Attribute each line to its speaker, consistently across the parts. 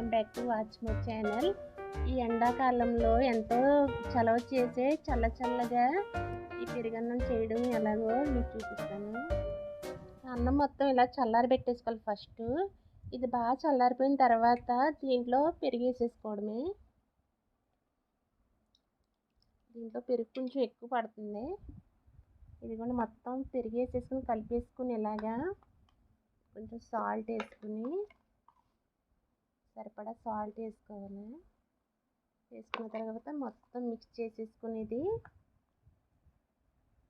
Speaker 1: Welcome back to watch my channel. ఈ ఎండాకాలంలో ఎంతో చలవ చేసే చల్లగా ఈ పెరుగన్నం చేయడం ఎలాగో మీకు చూపిస్తాను. అన్నం మొత్తం ఇలా చల్లారి పెట్టేసుకోవాలి ఫస్ట్. ఇది బాగా చల్లారిపోయిన తర్వాత దీంట్లో పెరుగు వేసేసుకోవడమే. దీంట్లో పెరుగు కొంచెం ఎక్కువ పడుతుంది. ఇదిగోండి మొత్తం పెరుగు వేసేసుకుని కలిపేసుకుని ఇలాగా కొంచెం సాల్ట్ వేసుకుని సరిపడా సాల్ట్ వేసుకోవాలి. వేసుకున్న తర్వాత మొత్తం మిక్స్ చేసేసుకునేది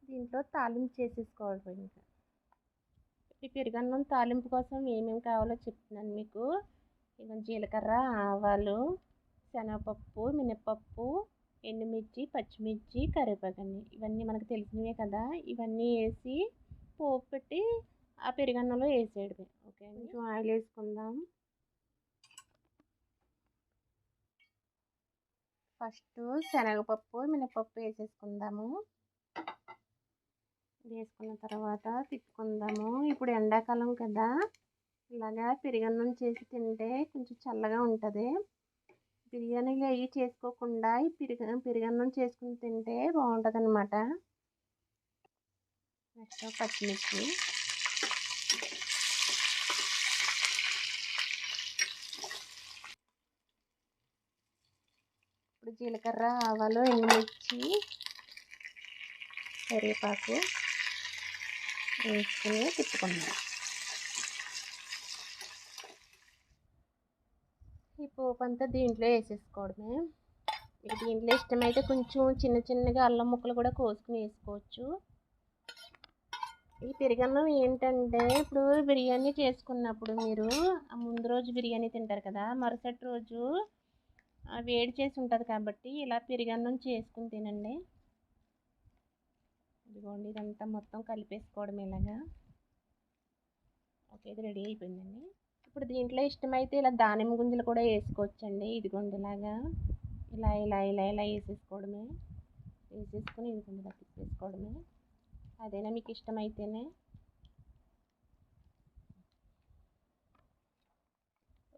Speaker 1: దీంట్లో తాలింపు చేసేసుకోవాలి. ఇంకా ఈ పెరుగన్నం తాలింపు కోసం ఏమేమి కావాలో చెప్తున్నాను మీకు. ఇక జీలకర్ర, ఆవాలు, శనగపప్పు, మినపప్పు, ఎండుమిర్చి, పచ్చిమిర్చి, కరివేపాకండి. ఇవన్నీ మనకు తెలిసినవే కదా. ఇవన్నీ వేసి పోపు పెట్టి ఆ పెరుగన్నంలో వేసేయడమే. ఓకే అండి. కొంచెం ఆయిల్ వేసుకుందాం. ఫస్ట్ శనగపప్పు, మినపప్పు వేసేసుకుందాము. వేసుకున్న తర్వాత తిప్పుకుందాము. ఇప్పుడు ఎండాకాలం కదా, ఇలాగా పెరుగన్నం చేసి తింటే కొంచెం చల్లగా ఉంటుంది. బిర్యానీలు అవి చేసుకోకుండా ఈ పెరుగన్నం చేసుకుని తింటే బాగుంటుంది అన్నమాట. నెక్స్ట్ పచ్చిమిర్చి, ఇప్పుడు జీలకర్ర, ఆవాలు, ఎండుమిర్చి, కరివేపాకు వేసుకుని తిప్పుకుందాం. ఈ పోపు అంతా దీంట్లో వేసేసుకోవడమే. ఇక దీంట్లో ఇష్టమైతే కొంచెం చిన్నగా అల్లం ముక్కలు కూడా కోసుకుని వేసుకోవచ్చు. ఈ పెరుగన్నం ఏంటంటే ఇప్పుడు బిర్యానీ చేసుకున్నప్పుడు మీరు ముందు రోజు బిర్యానీ తింటారు కదా, మరుసటి రోజు వేడి చేసి ఉంటుంది కాబట్టి ఇలా పెరుగన్నం చేసుకుని తినండి. ఇదిగోండి ఇదంతా మొత్తం కలిపేసుకోవడం ఇలాగా. ఓకే, ఇది రెడీ అయిపోయిందండి. ఇప్పుడు దీంట్లో ఇష్టమైతే ఇలా దానిమ్మ గుంజలు కూడా వేసుకోవచ్చండి. ఇదిగోండి ఇలాగా ఇలా వేసేసుకోవడమే. వేసేసుకుని ఇదిగోండి ఇలా తిప్పేసుకోవడమే. అదైనా మీకు ఇష్టమైతేనే.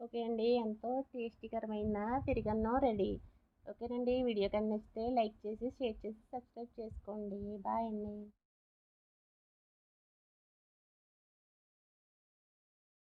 Speaker 1: ఓకే అండి, ఎంతో టేస్టీకరమైన పెరుగన్నం రెడీ. ఓకేనండి, వీడియో కనుక నచ్చితే లైక్ చేసి, షేర్ చేసి, సబ్స్క్రైబ్ చేసుకోండి. బాయ్ అండి.